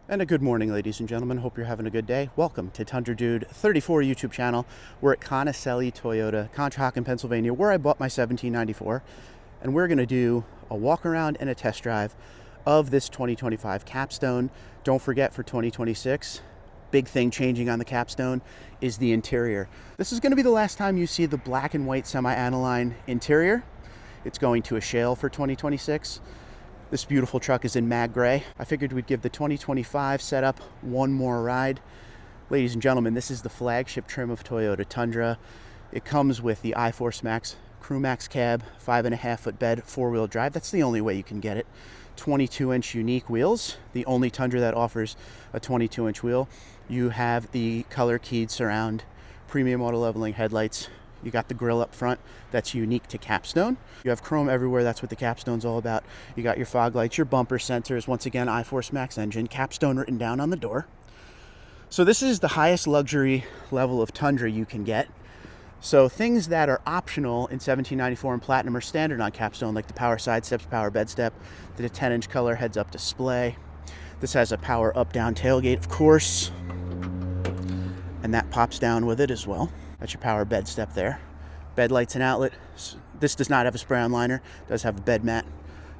And a good morning, ladies and gentlemen. Hope you're having a good day. Welcome to Tundra Dude 34 YouTube channel. We're at Conocelli Toyota, Conshohocken, Pennsylvania, where I bought my 1794. And we're going to do a walk around and a test drive of this 2025 Capstone. Don't forget, for 2026, big thing changing on the Capstone is the interior. This is going to be the last time you see the black and white semi-aniline interior. It's going to a shale for 2026. This beautiful truck is in mag gray. I figured we'd give the 2025 setup one more ride. Ladies and gentlemen, this is the flagship trim of Toyota Tundra. It comes with the iForce Max Crew Max cab, 5.5 foot bed, 4-wheel drive. That's the only way you can get it. 22-inch unique wheels, the only Tundra that offers a 22-inch wheel. You have the color keyed surround, premium auto leveling headlights. You got the grille up front that's unique to Capstone. You have chrome everywhere. That's what the Capstone's all about. You got your fog lights, your bumper sensors. Once again, iForce Max engine, Capstone written down on the door. So this is the highest luxury level of Tundra you can get. So things that are optional in 1794 and Platinum are standard on Capstone, like the power side steps, power bed step, the 10-inch color heads-up display. This has a power up-down tailgate, of course, and that pops down with it as well. That's your power bed step there. Bed lights and outlet. This does not have a spray-on liner. It does have a bed mat.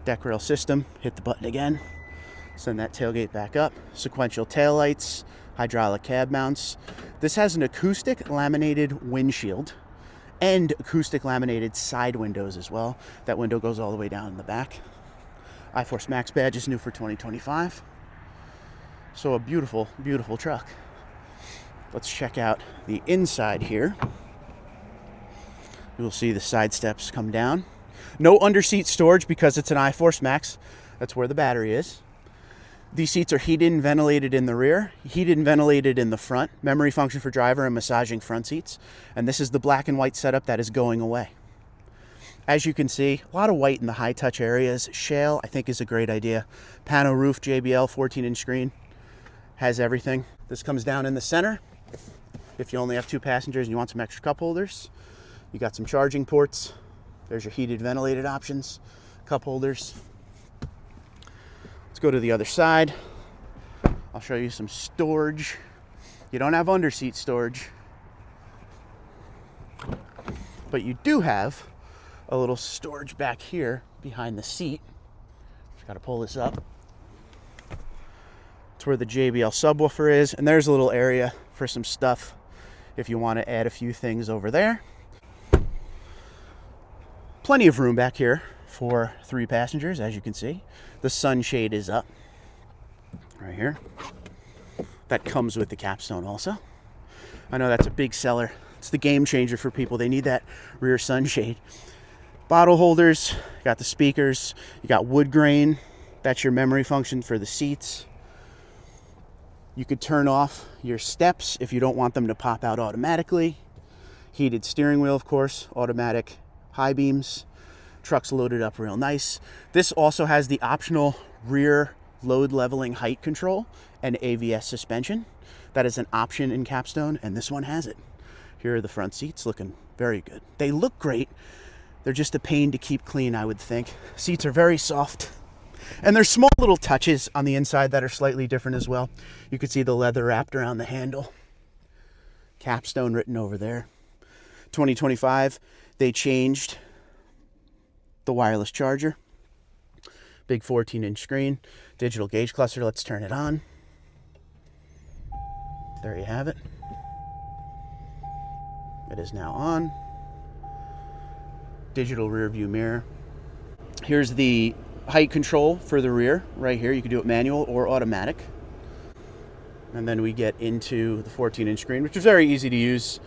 Deck rail system. Hit the button again. Send that tailgate back up. Sequential tail lights. Hydraulic cab mounts. This has an acoustic laminated windshield and acoustic laminated side windows as well. That window goes all the way down in the back. iForce Max badge is new for 2025. So a beautiful, beautiful truck. Let's check out the inside here. You'll see the side steps come down. No underseat storage because it's an iForce Max. That's where the battery is. These seats are heated and ventilated in the rear, heated and ventilated in the front. Memory function for driver and massaging front seats. And this is the black and white setup that is going away. As you can see, a lot of white in the high touch areas. Shale, I think, is a great idea. Pano roof, JBL, 14-inch screen. Has everything. This comes down in the center. If you only have 2 passengers and you want some extra cup holders, you got some charging ports. There's your heated ventilated options, cup holders. Let's go to the other side. I'll show you some storage. You don't have underseat storage, but you do have a little storage back here behind the seat. Just gotta pull this up. It's where the JBL subwoofer is, and there's a little area for some stuff if you want to add a few things over there. Plenty of room back here for 3 passengers, as you can see. The sunshade is up right here. That comes with the Capstone also. I know that's a big seller. It's the game changer for people. They need that rear sunshade. Bottle holders, you got the speakers, you got wood grain. That's your memory function for the seats. You could turn off your steps if you don't want them to pop out automatically. Heated steering wheel, of course, automatic high beams. Truck's loaded up real nice. This also has the optional rear load leveling height control and AVS suspension. That is an option in Capstone, and this one has it. Here are the front seats, looking very good. They look great. They're just a pain to keep clean, I would think. Seats are very soft. And there's small little touches on the inside that are slightly different as well. You can see the leather wrapped around the handle. Capstone written over there. 2025, they changed the wireless charger. Big 14-inch screen. Digital gauge cluster. Let's turn it on. There you have it. It is now on. Digital rear view mirror. Here's the height control for the rear right here. You can do it manual or automatic. And then we get into the 14-inch screen, which is very easy to use.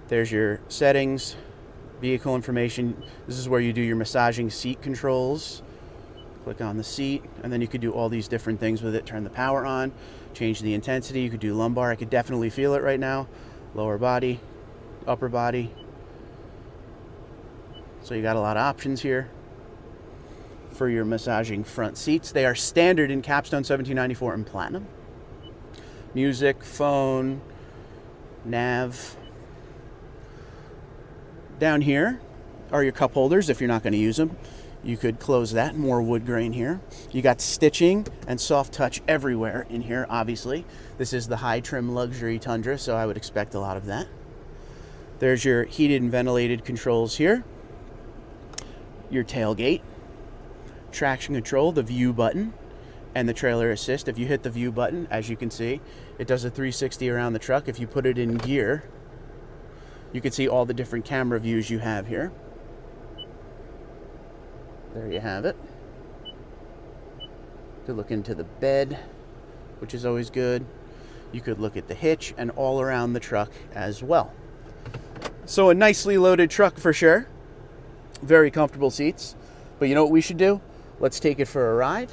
There's your settings, vehicle information. This is where you do your massaging seat controls. Click on the seat, and then you could do all these different things with it. Turn the power on, change the intensity. You could do lumbar. I could definitely feel it right now. Lower body, upper body. So you got a lot of options here for your massaging front seats. They are standard in Capstone 1794 and Platinum. Music, phone, nav. Down here are your cup holders if you're not going to use them. You could close that, more wood grain here. You got stitching and soft touch everywhere in here, obviously. This is the high trim luxury Tundra, so I would expect a lot of that. There's your heated and ventilated controls here. Your tailgate, traction control, the view button, and the trailer assist. If you hit the view button, as you can see, it does a 360 around the truck. If you put it in gear, you can see all the different camera views you have here. There you have it. You could look into the bed, which is always good. You could look at the hitch and all around the truck as well. So a nicely loaded truck for sure. Very comfortable seats. But you know what we should do? Let's take it for a ride.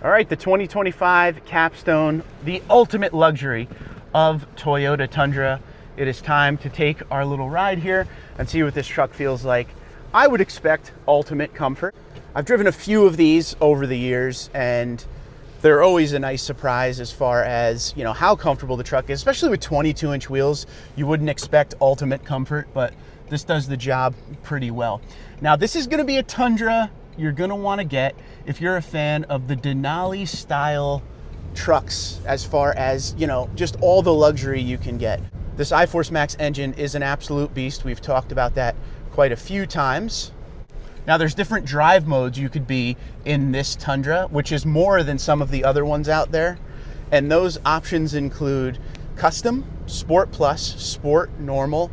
All right, the 2025 Capstone, the ultimate luxury of Toyota Tundra. It is time to take our little ride here and see what this truck feels like. I would expect ultimate comfort. I've driven a few of these over the years, and they're always a nice surprise as far as, you know, how comfortable the truck is, especially with 22-inch wheels. You wouldn't expect ultimate comfort, but this does the job pretty well. Now, this is gonna be a Tundra you're gonna wanna get if you're a fan of the Denali style trucks, as far as, you know, just all the luxury you can get. This iForce Max engine is an absolute beast. We've talked about that quite a few times. Now, there's different drive modes you could be in this Tundra, which is more than some of the other ones out there. And those options include custom, sport plus, sport, normal,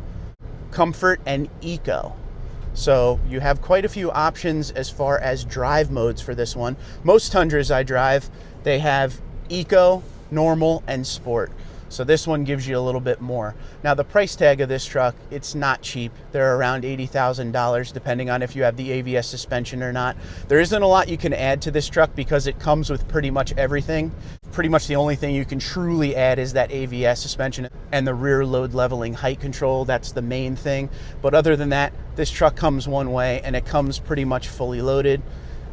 comfort, and eco. So you have quite a few options as far as drive modes for this one. Most Tundras I drive, they have eco, normal, and sport. So this one gives you a little bit more. Now, the price tag of this truck, it's not cheap. They're around $80,000, depending on if you have the AVS suspension or not. There isn't a lot you can add to this truck because it comes with pretty much everything. Pretty much the only thing you can truly add is that AVS suspension and the rear load leveling height control. That's the main thing. But other than that, this truck comes one way, and it comes pretty much fully loaded.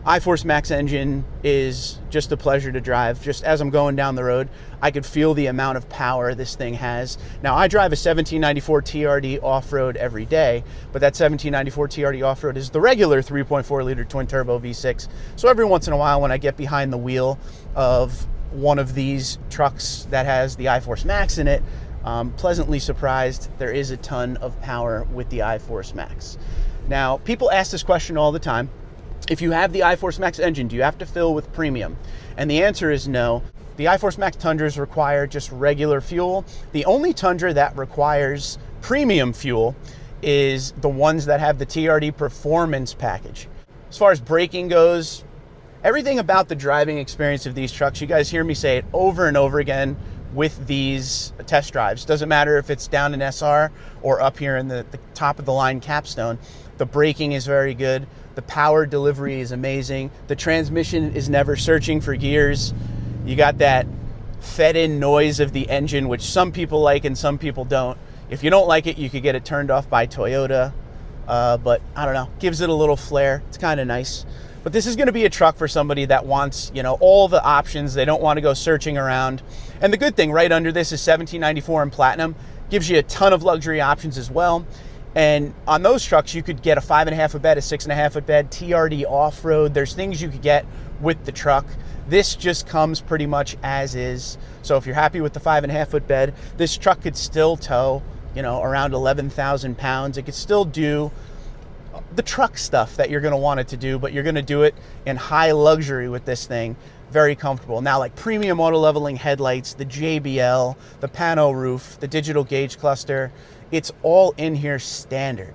iForce Max engine is just a pleasure to drive. Just as I'm going down the road, I could feel the amount of power this thing has. Now, I drive a 1794 TRD off-road every day, but that 1794 TRD off-road is the regular 3.4 liter twin turbo V6. So every once in a while, when I get behind the wheel of one of these trucks that has the iForce Max in it, pleasantly surprised. There is a ton of power with the iForce Max. Now, people ask this question all the time. If you have the iForce Max engine, do you have to fill with premium? And the answer is no. The iForce Max Tundras require just regular fuel. The only Tundra that requires premium fuel is the ones that have the TRD Performance package. As far as braking goes, everything about the driving experience of these trucks, you guys hear me say it over and over again with these test drives. Doesn't matter if it's down in SR or up here in the top of the line Capstone. The braking is very good. The power delivery is amazing. The transmission is never searching for gears. You got that fed-in noise of the engine, which some people like and some people don't. If you don't like it, you could get it turned off by Toyota. But I don't know, gives it a little flair. It's kind of nice. But this is going to be a truck for somebody that wants, you know, all the options. They don't want to go searching around. And the good thing right under this is 1794 in Platinum. Gives you a ton of luxury options as well. And on those trucks, you could get a 5.5 foot bed, a 6.5 foot bed, TRD off-road. There's things you could get with the truck. This just comes pretty much as is. So if you're happy with the 5.5 foot bed, this truck could still tow, you know, around 11,000 pounds. It could still do the truck stuff that you're going to want it to do, but you're going to do it in high luxury with this thing. Very comfortable. Now, like premium auto leveling headlights, the JBL, the pano roof, the digital gauge cluster, it's all in here standard.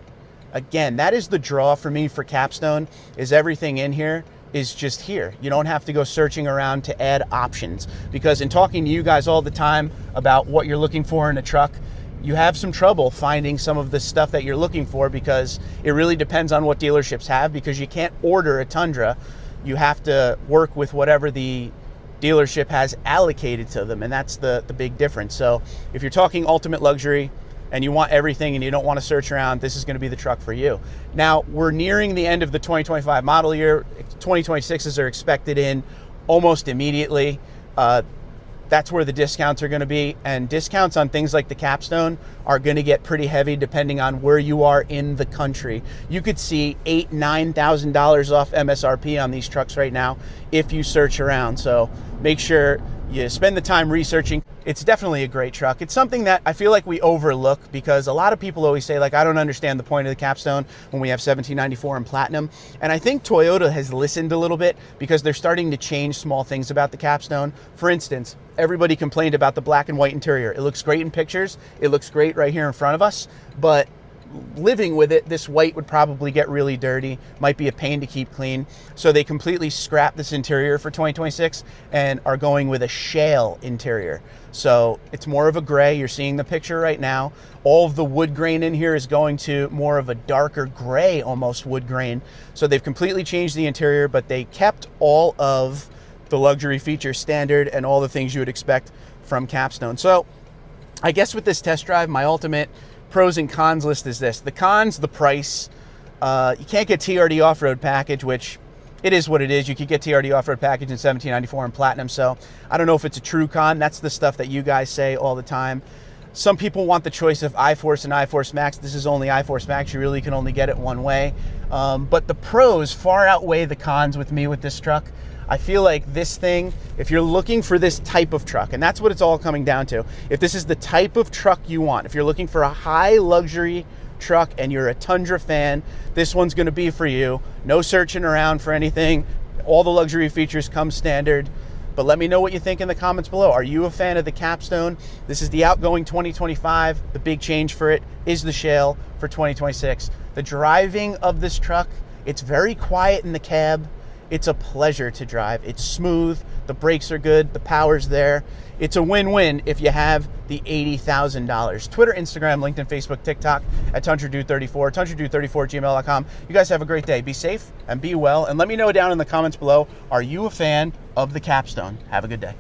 Again, that is the draw for me for Capstone, is everything in here is just here. You don't have to go searching around to add options, because in talking to you guys all the time about what you're looking for in a truck, you have some trouble finding some of the stuff that you're looking for, because it really depends on what dealerships have, because you can't order a Tundra. You have to work with whatever the dealership has allocated to them, and that's the big difference. So if you're talking ultimate luxury and you want everything and you don't want to search around, this is going to be the truck for you. Now, we're nearing the end of the 2025 model year. 2026s are expected in almost immediately. That's where the discounts are going to be, and discounts on things like the Capstone are going to get pretty heavy depending on where you are in the country. You could see $8,000–9,000 off MSRP on these trucks right now if you search around. So make sure you spend the time researching. It's definitely a great truck. It's something that I feel like we overlook because a lot of people always say, like, I don't understand the point of the Capstone when we have 1794 and Platinum. And I think Toyota has listened a little bit because they're starting to change small things about the Capstone. For instance, everybody complained about the black and white interior. It looks great in pictures. It looks great right here in front of us, but living with it, this white would probably get really dirty, might be a pain to keep clean. So they completely scrapped this interior for 2026 and are going with a shale interior. So it's more of a gray. You're seeing the picture right now. All of the wood grain in here is going to more of a darker gray, almost wood grain. So they've completely changed the interior, but they kept all of the luxury features standard and all the things you would expect from Capstone. So I guess with this test drive, my ultimate pros and cons list is this. The cons, the price. You can't get TRD off-road package, which it is what it is. You could get TRD off-road package in 1794 and Platinum, so I don't know if it's a true con. That's the stuff that you guys say all the time. Some people want the choice of iForce and iForce Max. This is only iForce Max. You really can only get it one way. But the pros far outweigh the cons with me with this truck. I feel like this thing, if you're looking for this type of truck, and that's what it's all coming down to, if this is the type of truck you want, if you're looking for a high luxury truck and you're a Tundra fan, this one's going to be for you. No searching around for anything. All the luxury features come standard. But let me know what you think in the comments below. Are you a fan of the Capstone? This is the outgoing 2025. The big change for it is the shale for 2026. The driving of this truck, it's very quiet in the cab. It's a pleasure to drive. It's smooth, the brakes are good, the power's there. It's a win-win if you have the $80,000. Twitter, Instagram, LinkedIn, Facebook, TikTok at TundraDude34, TundraDude34@gmail.com. You guys have a great day. Be safe and be well. And let me know down in the comments below, are you a fan of the Capstone? Have a good day.